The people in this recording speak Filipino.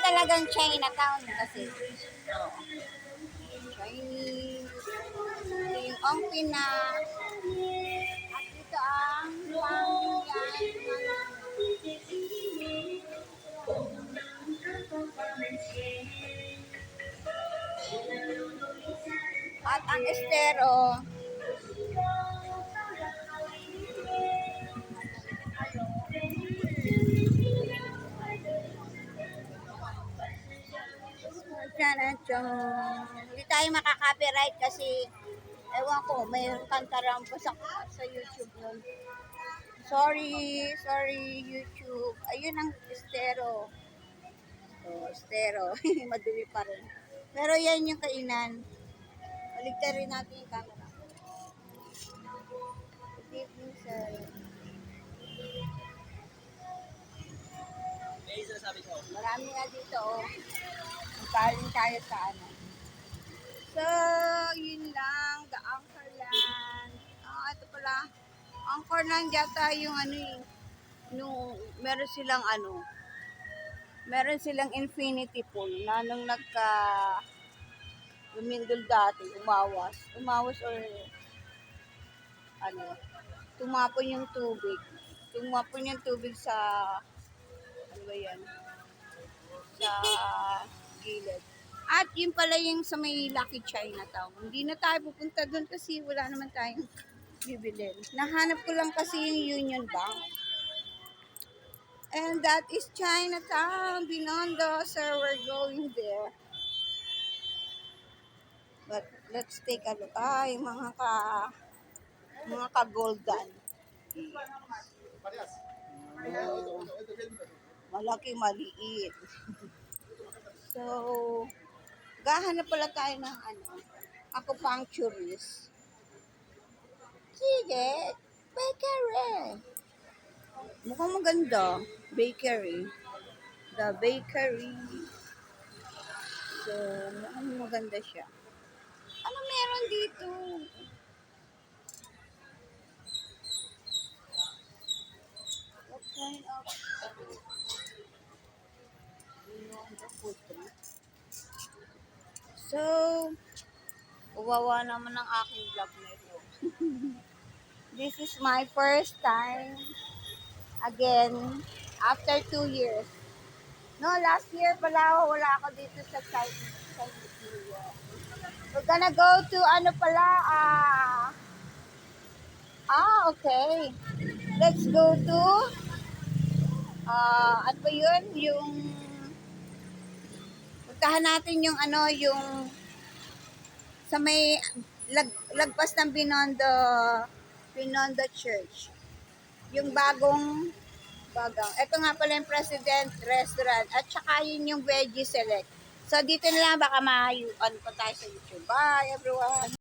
talagang Chinatown kasi. Oh, Chinese. Ito yung Ongpina. At ito ang at ang estero. Hindi tayo makaka-copyright kasi ewan ko, mayroon kang tarampo sa YouTube nun. Sorry YouTube. Ayun ang estero. Oh, estero. Madumi pa rin. Pero yan yung kainan. Baligtad rin natin yung camera. Good evening, sir. Marami nga dito, oh. Magkaling tayo sa ano. So, yun lang. The Anchorland. Ito pala. Anchorland yata yung ano eh. Meron silang infinity pool na nung lumindol dati, umawas or ano, tumapon yung tubig sa ano ba yan, sa gilid. At yun pala yung sa may Lucky Chinatown. Hindi na tayo pupunta doon kasi wala naman tayong bibilin. Nahanap ko lang kasi yung Union Bank. And that is Chinatown, Binondo. So we're going there. But let's take a look. Ay, mga ka-golden. Malaki, maliit. So, gahanap pala tayo ng acupuncturist. Sige, bakery. Mukhang maganda. Bakery. The bakery. So, mukhang maganda siya. Ano meron dito? What kind of So, kawawa naman ang aking vlog na ito. This is my first time again after 2 years. No, last year pala wala ako dito sa Chinese New Year. We're gonna go to ano pala, okay. Let's go to, ano ba yun? Puntahan natin yung yung sa may lagpas ng Binondo Church. Yung bagang. Ito nga pala yung President Restaurant. At saka yun yung Veggie Select. So dito na lang baka pa tayo sa YouTube. Bye everyone!